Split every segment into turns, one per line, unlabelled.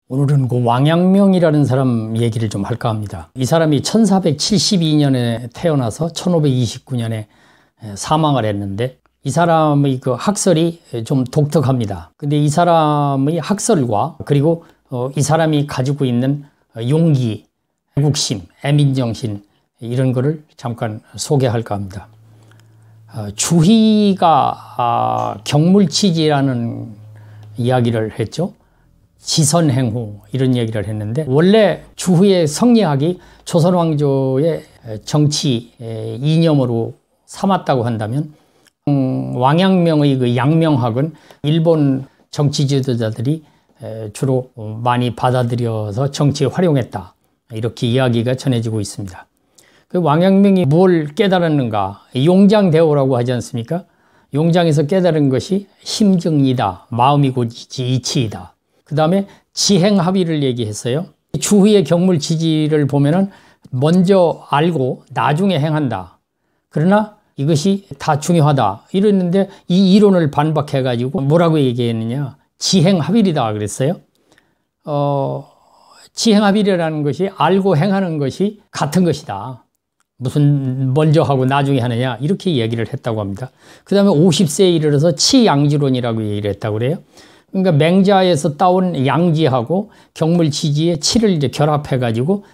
오늘은 그 왕양명이라는 사람 얘기를 좀 할까 합니다. 이 사람이 1472년에 태어나서 1529년에 사망을 했는데 이 사람의 그 학설이 좀 독특합니다. 근데 이 사람의 학설과 그리고 이 사람이 가지고 있는 용기, 애국심, 애민정신 이런 거를 잠깐 소개할까 합니다. 주희가 경물치지라는 이야기를 했죠. 지선행후 이런 얘기를 했는데 원래 주희의 성리학이 조선 왕조의 정치 이념으로 삼았다고 한다면 왕양명의 그 양명학은 일본 정치 지도자들이 주로 많이 받아들여서 정치에 활용했다 이렇게 이야기가 전해지고 있습니다. 그 왕양명이 뭘 깨달았는가? 용장대오라고 하지 않습니까? 용장에서 깨달은 것이 심정이다, 마음이 곧 이치이다. 그 다음에 지행합의를 얘기했어요. 주희의 경물치지를 보면은 먼저 알고 나중에 행한다. 그러나 이것이 다 중요하다. 이랬는데 이 이론을 반박해가지고 뭐라고 얘기했느냐. 지행합의이다 그랬어요. 지행합의라는 것이 알고 행하는 것이 같은 것이다. 무슨 먼저 하고 나중에 하느냐 이렇게 얘기를 했다고 합니다. 그 다음에 50세에 이르러서 치양지론이라고 얘기를 했다고 그래요. 그러니까 맹자에서 따온 양지하고 경물치지의 치를 이제 결합해가지고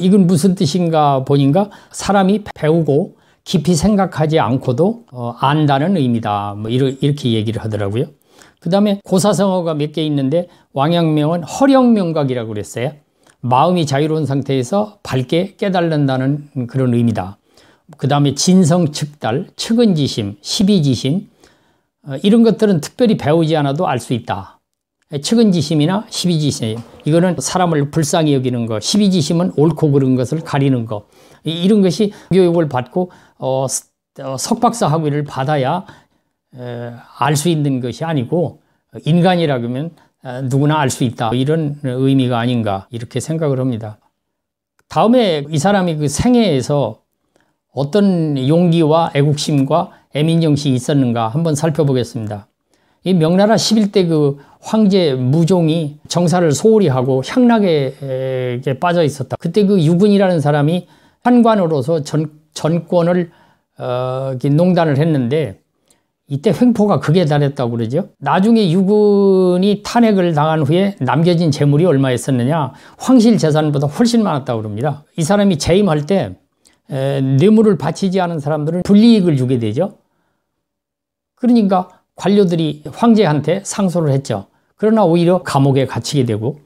이건 무슨 뜻인가 보니까 사람이 배우고 깊이 생각하지 않고도 안다는 의미다. 뭐 이렇게 얘기를 하더라고요. 그 다음에 고사성어가 몇 개 있는데 왕양명은 허령명각이라고 그랬어요. 마음이 자유로운 상태에서 밝게 깨달는다는 그런 의미다. 그 다음에 진성측달, 측은지심, 시비지심 이런 것들은 특별히 배우지 않아도 알 수 있다. 측은지심이나 시비지심 이거는 사람을 불쌍히 여기는 거, 시비지심은 옳고 그른 것을 가리는 거 이런 것이 교육을 받고 석박사 학위를 받아야 알 수 있는 것이 아니고 인간이라고 하면 누구나 알 수 있다 이런 의미가 아닌가 이렇게 생각을 합니다. 다음에 이 사람이 그 생애에서 어떤 용기와 애국심과 애민정신이 있었는가 한번 살펴보겠습니다. 이 명나라 11대 그 황제 무종이 정사를 소홀히 하고 향락에 빠져 있었다. 그때 그 유근이라는 사람이 판관으로서 전권을 농단을 했는데 이때 횡포가 극에 달했다고 그러죠. 나중에 유근이 탄핵을 당한 후에 남겨진 재물이 얼마였었느냐. 황실 재산보다 훨씬 많았다고 그럽니다. 이 사람이 재임할 때 뇌물을 바치지 않은 사람들은 불이익을 주게 되죠. 그러니까 관료들이 황제한테 상소를 했죠. 그러나 오히려 감옥에 갇히게 되고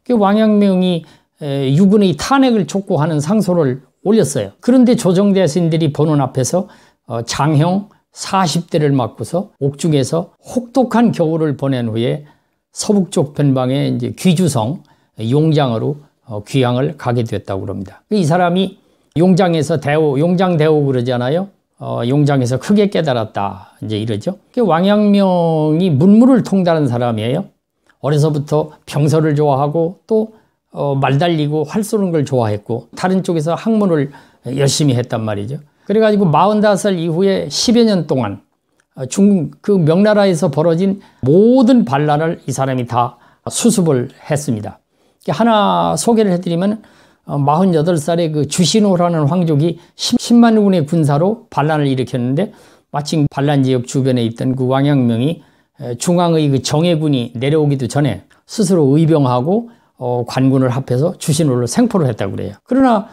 왕양명이 유근의 탄핵을 촉구하는 상소를 올렸어요. 그런데 조정대신들이 보는 앞에서 장형 40대를 맞고서 옥중에서 혹독한 겨울을 보낸 후에 서북쪽 변방의 이제 귀주성 용장으로 귀향을 가게 됐다고 합니다. 이 사람이 용장에서 용장대오 그러잖아요. 용장에서 크게 깨달았다 이제 이러죠. 왕양명이 문무를 통달한 사람이에요. 어려서부터 병서를 좋아하고 또 말 달리고 활 쏘는 걸 좋아했고 다른 쪽에서 학문을 열심히 했단 말이죠. 그래가지고 45살 이후에 10여 년 동안 그 명나라에서 벌어진 모든 반란을 이 사람이 다 수습을 했습니다. 하나 소개를 해드리면 48살에 그 주신호라는 황족이 10만군의 군사로 반란을 일으켰는데 마침 반란 지역 주변에 있던 그 왕양명이 중앙의 그 정예군이 내려오기도 전에 스스로 의병하고 관군을 합해서 주신호를 생포를 했다고 그래요. 그러나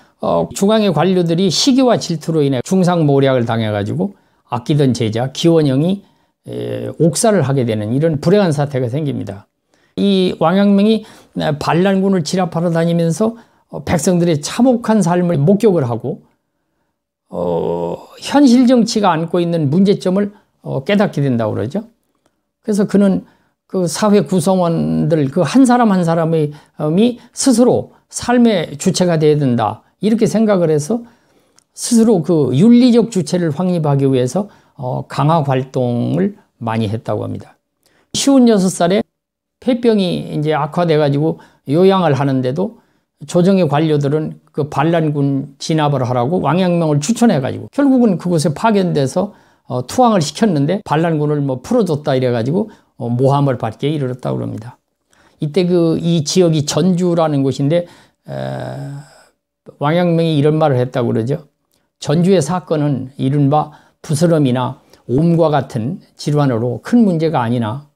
중앙의 관료들이 시기와 질투로 인해 중상모략을 당해가지고 아끼던 제자 기원영이 옥살을 하게 되는 이런 불행한 사태가 생깁니다. 이 왕양명이 반란군을 진압하러 다니면서 백성들의 참혹한 삶을 목격을 하고 현실 정치가 안고 있는 문제점을 깨닫게 된다고 그러죠. 그래서 그는 그 사회 구성원들 그 한 사람 한 사람이 스스로 삶의 주체가 되어야 된다 이렇게 생각을 해서 스스로 그 윤리적 주체를 확립하기 위해서 강학 활동을 많이 했다고 합니다. 56살에 폐병이 이제 악화돼 가지고 요양을 하는데도 조정의 관료들은 그 반란군 진압을 하라고 왕양명을 추천해 가지고 결국은 그곳에 파견돼서 투항을 시켰는데 반란군을 뭐 풀어줬다 이래 가지고 모함을 받게 이르렀다고 합니다. 이때 이 지역이 전주라는 곳인데 왕양명이 이런 말을 했다고 그러죠. 전주의 사건은 이른바 부스럼이나 옴과 같은 질환으로 큰 문제가 아니나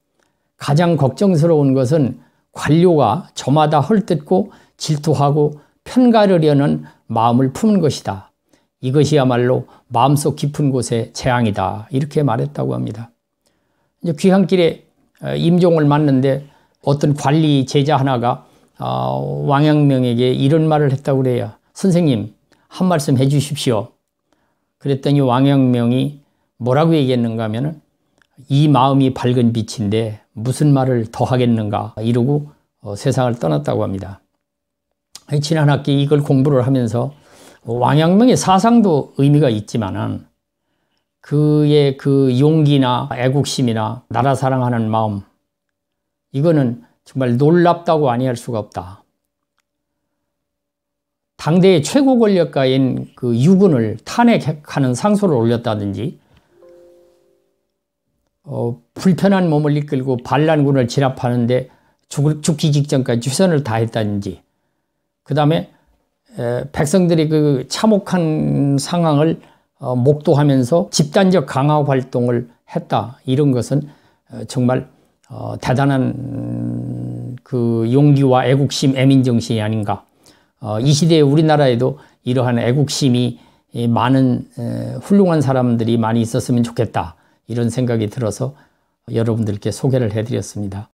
가장 걱정스러운 것은 관료가 저마다 헐뜯고 질투하고 편가르려는 마음을 품은 것이다. 이것이야말로 마음속 깊은 곳의 재앙이다. 이렇게 말했다고 합니다. 이제 귀향길에 임종을 맞는데 어떤 관리 제자 하나가 왕양명에게 이런 말을 했다고 그래요. 선생님, 한 말씀 해 주십시오. 그랬더니 왕양명이 뭐라고 얘기했는가 하면은 이 마음이 밝은 빛인데 무슨 말을 더 하겠는가 이러고 세상을 떠났다고 합니다. 지난 학기 이걸 공부를 하면서 왕양명의 사상도 의미가 있지만은 그의 그 용기나 애국심이나 나라 사랑하는 마음, 이거는 정말 놀랍다고 아니할 수가 없다. 당대의 최고 권력가인 그 유군을 탄핵하는 상소를 올렸다든지, 불편한 몸을 이끌고 반란군을 진압하는데 죽기 직전까지 최선을 다했다든지, 그 다음에 백성들이 그 참혹한 상황을 목도하면서 집단적 강화 활동을 했다. 이런 것은 정말 대단한 그 용기와 애국심, 애민정신이 아닌가. 이 시대에 우리나라에도 이러한 애국심이 많은 훌륭한 사람들이 많이 있었으면 좋겠다. 이런 생각이 들어서 여러분들께 소개를 해드렸습니다.